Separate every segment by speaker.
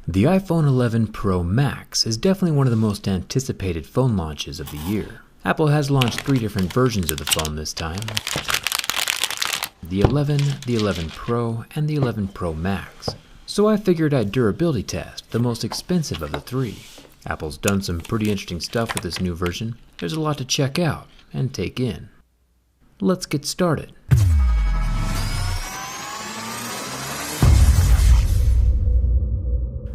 Speaker 1: The iPhone 11 Pro Max is definitely one of the most anticipated phone launches of the year. Apple has launched 3 different versions of the phone this time: the 11, the 11 Pro, and the 11 Pro Max. So I figured I'd durability test the most expensive of the 3. Apple's done some pretty interesting stuff with this new version. There's a lot to check out and take in. Let's get started.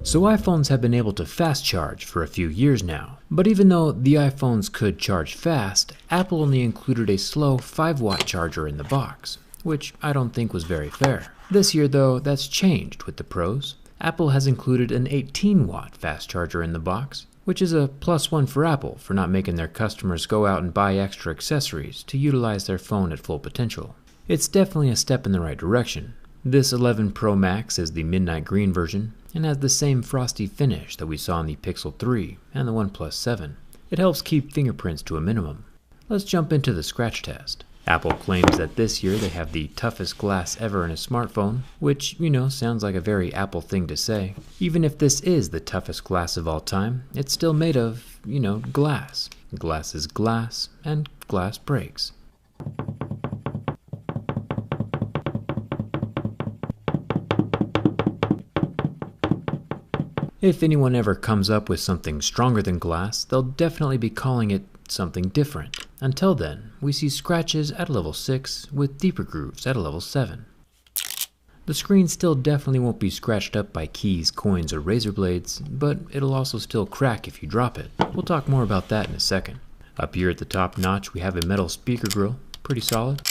Speaker 1: So iPhones have been able to fast charge for a few years now, but even though the iPhones could charge fast, Apple only included a slow 5-watt charger in the box, which I don't think was very fair. This year though, that's changed with the Pros. Apple has included an 18-watt fast charger in the box, which is a +1 for Apple for not making their customers go out and buy extra accessories to utilize their phone at full potential. It's definitely a step in the right direction. This 11 Pro Max is the midnight green version and has the same frosty finish that we saw in the Pixel 3 and the OnePlus 7. It helps keep fingerprints to a minimum. Let's jump into the scratch test. Apple claims that this year they have the toughest glass ever in a smartphone, which, sounds like a very Apple thing to say. Even if this is the toughest glass of all time, it's still made of, glass. Glass is glass, and glass breaks. If anyone ever comes up with something stronger than glass, they'll definitely be calling it something different. Until then, we see scratches at a level 6 with deeper grooves at a level 7. The screen still definitely won't be scratched up by keys, coins, or razor blades, but it'll also still crack if you drop it. We'll talk more about that in a second. Up here at the top notch we have a metal speaker grill, pretty solid.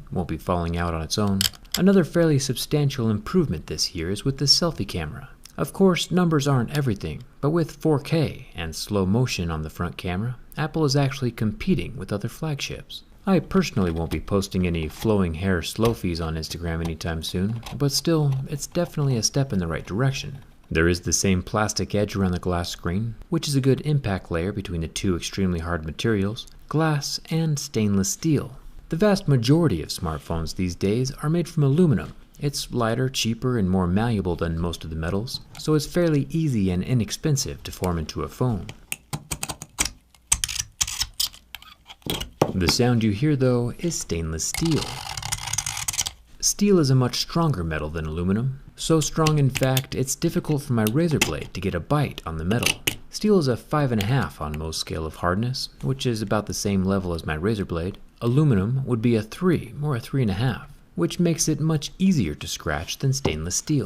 Speaker 1: Won't be falling out on its own. Another fairly substantial improvement this year is with the selfie camera. Of course, numbers aren't everything, but with 4K and slow motion on the front camera, Apple is actually competing with other flagships. I personally won't be posting any flowing hair slofies on Instagram anytime soon, but still, it's definitely a step in the right direction. There is the same plastic edge around the glass screen, which is a good impact layer between the 2 extremely hard materials, glass and stainless steel. The vast majority of smartphones these days are made from aluminum. It's lighter, cheaper, and more malleable than most of the metals, so it's fairly easy and inexpensive to form into a phone. The sound you hear though is stainless steel. Steel is a much stronger metal than aluminum, so strong in fact it's difficult for my razor blade to get a bite on the metal. Steel is a 5.5 on most scale of hardness, which is about the same level as my razor blade. Aluminum would be a 3 or a 3.5, which makes it much easier to scratch than stainless steel.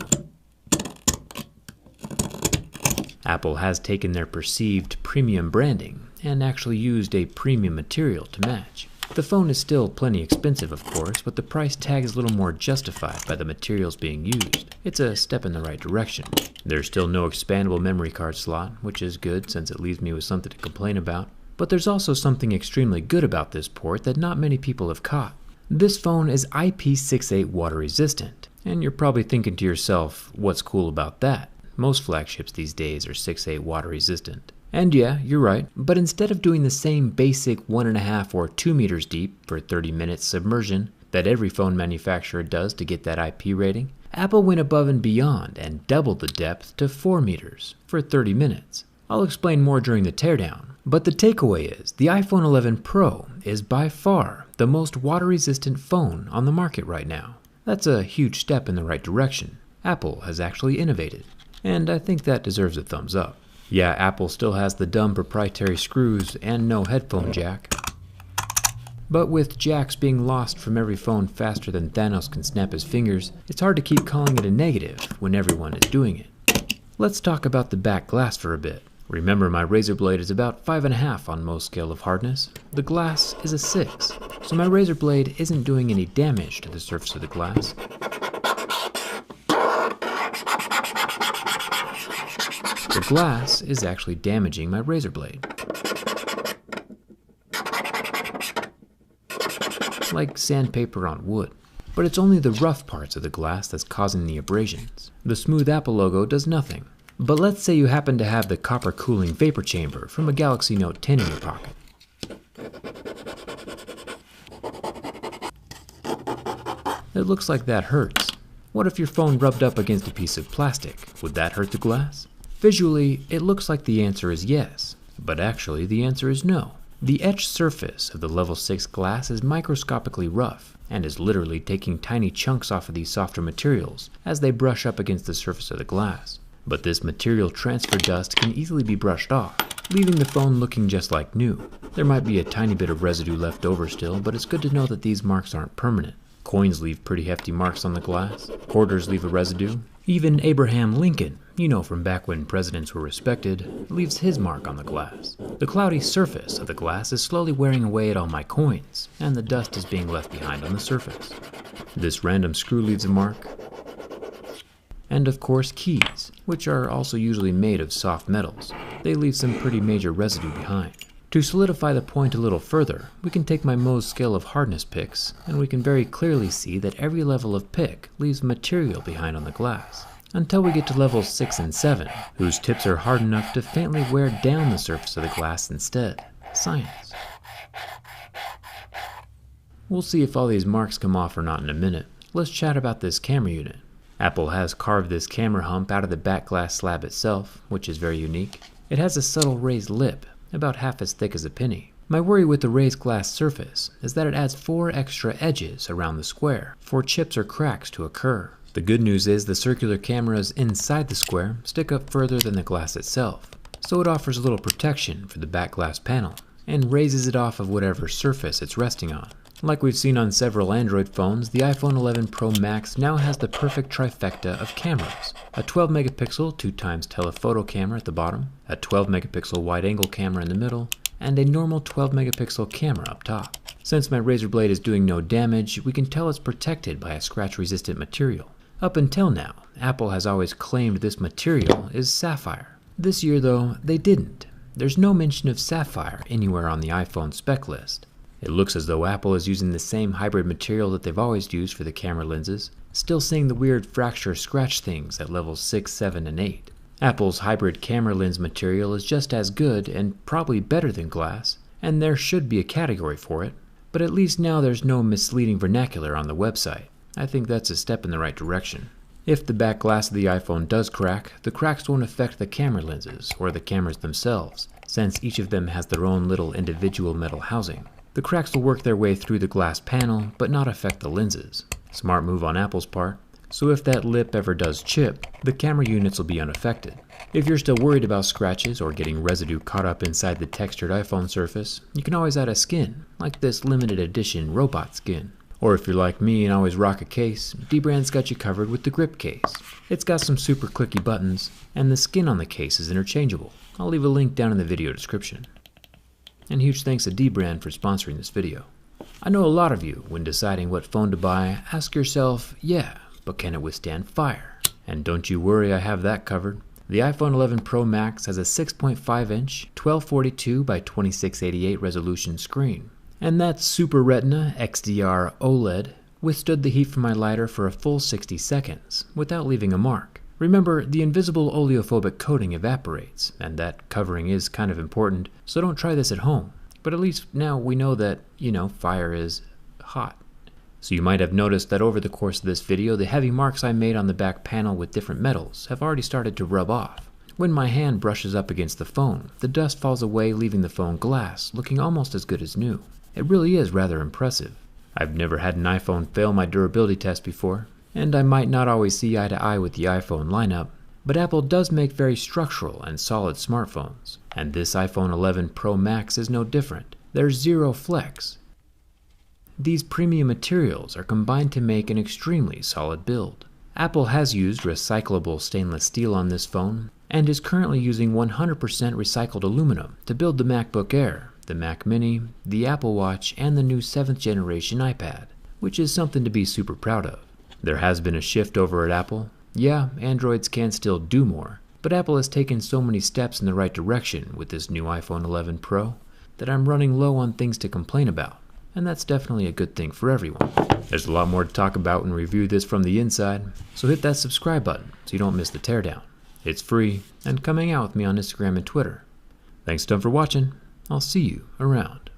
Speaker 1: Apple has taken their perceived premium branding and actually used a premium material to match. The phone is still plenty expensive, of course, but the price tag is a little more justified by the materials being used. It's a step in the right direction. There's still no expandable memory card slot, which is good since it leaves me with something to complain about. But there's also something extremely good about this port that not many people have caught. This phone is IP68 water resistant, and you're probably thinking to yourself, what's cool about that? Most flagships these days are 6.8 water resistant. And yeah, you're right, but instead of doing the same basic 1.5 or 2 meters deep for 30 minutes submersion that every phone manufacturer does to get that IP rating, Apple went above and beyond and doubled the depth to 4 meters for 30 minutes. I'll explain more during the teardown, but the takeaway is the iPhone 11 Pro is by far the most water-resistant phone on the market right now. That's a huge step in the right direction. Apple has actually innovated, and I think that deserves a thumbs up. Yeah, Apple still has the dumb proprietary screws and no headphone jack. But with jacks being lost from every phone faster than Thanos can snap his fingers, it's hard to keep calling it a negative when everyone is doing it. Let's talk about the back glass for a bit. Remember, my razor blade is about 5.5 on most scale of hardness. The glass is a 6, so my razor blade isn't doing any damage to the surface of the glass. The glass is actually damaging my razor blade. Like sandpaper on wood. But it's only the rough parts of the glass that's causing the abrasions. The smooth Apple logo does nothing. But let's say you happen to have the copper cooling vapor chamber from a Galaxy Note 10 in your pocket. It looks like that hurts. What if your phone rubbed up against a piece of plastic? Would that hurt the glass? Visually, it looks like the answer is yes, but actually the answer is no. The etched surface of the level 6 glass is microscopically rough and is literally taking tiny chunks off of these softer materials as they brush up against the surface of the glass. But this material transfer dust can easily be brushed off, leaving the phone looking just like new. There might be a tiny bit of residue left over still, but it's good to know that these marks aren't permanent. Coins leave pretty hefty marks on the glass. Quarters leave a residue. Even Abraham Lincoln, you know from back when presidents were respected, leaves his mark on the glass. The cloudy surface of the glass is slowly wearing away at all my coins, and the dust is being left behind on the surface. This random screw leaves a mark. And of course keys, which are also usually made of soft metals. They leave some pretty major residue behind. To solidify the point a little further, we can take my Mohs scale of hardness picks, and we can very clearly see that every level of pick leaves material behind on the glass, until we get to levels 6 and 7, whose tips are hard enough to faintly wear down the surface of the glass instead. Science. We'll see if all these marks come off or not in a minute. Let's chat about this camera unit. Apple has carved this camera hump out of the back glass slab itself, which is very unique. It has a subtle raised lip, about half as thick as a penny. My worry with the raised glass surface is that it adds 4 extra edges around the square for chips or cracks to occur. The good news is the circular cameras inside the square stick up further than the glass itself, so it offers a little protection for the back glass panel and raises it off of whatever surface it's resting on. Like we've seen on several Android phones, the iPhone 11 Pro Max now has the perfect trifecta of cameras. A 12 megapixel 2x telephoto camera at the bottom, a 12 megapixel wide angle camera in the middle, and a normal 12 megapixel camera up top. Since my Razr blade is doing no damage, we can tell it's protected by a scratch resistant material. Up until now, Apple has always claimed this material is sapphire. This year though, they didn't. There's no mention of sapphire anywhere on the iPhone spec list. It looks as though Apple is using the same hybrid material that they've always used for the camera lenses, still seeing the weird fracture scratch things at levels 6, 7, and 8. Apple's hybrid camera lens material is just as good and probably better than glass, and there should be a category for it, but at least now there's no misleading vernacular on the website. I think that's a step in the right direction. If the back glass of the iPhone does crack, the cracks won't affect the camera lenses or the cameras themselves, since each of them has their own little individual metal housing. The cracks will work their way through the glass panel, but not affect the lenses. Smart move on Apple's part. So if that lip ever does chip, the camera units will be unaffected. If you're still worried about scratches or getting residue caught up inside the textured iPhone surface, you can always add a skin, like this limited edition robot skin. Or if you're like me and always rock a case, dbrand's got you covered with the grip case. It's got some super clicky buttons, and the skin on the case is interchangeable. I'll leave a link down in the video description. And huge thanks to dbrand for sponsoring this video. I know a lot of you, when deciding what phone to buy, ask yourself, yeah, but can it withstand fire? And don't you worry, I have that covered. The iPhone 11 Pro Max has a 6.5-inch 1242 by 2688 resolution screen. And that Super Retina XDR OLED withstood the heat from my lighter for a full 60 seconds, without leaving a mark. Remember, the invisible oleophobic coating evaporates, and that covering is kind of important, so don't try this at home. But at least now we know that, fire is hot. So you might have noticed that over the course of this video, the heavy marks I made on the back panel with different metals have already started to rub off. When my hand brushes up against the phone, the dust falls away, leaving the phone glass looking almost as good as new. It really is rather impressive. I've never had an iPhone fail my durability test before, and I might not always see eye to eye with the iPhone lineup, but Apple does make very structural and solid smartphones, and this iPhone 11 Pro Max is no different. There's zero flex. These premium materials are combined to make an extremely solid build. Apple has used recyclable stainless steel on this phone, and is currently using 100% recycled aluminum to build the MacBook Air, the Mac Mini, the Apple Watch, and the new 7th generation iPad, which is something to be super proud of. There has been a shift over at Apple. Yeah, Androids can still do more, but Apple has taken so many steps in the right direction with this new iPhone 11 Pro that I'm running low on things to complain about, and that's definitely a good thing for everyone. There's a lot more to talk about and review this from the inside, so hit that subscribe button so you don't miss the teardown. It's free, and come hang out with me on Instagram and Twitter. Thanks a ton for watching. I'll see you around.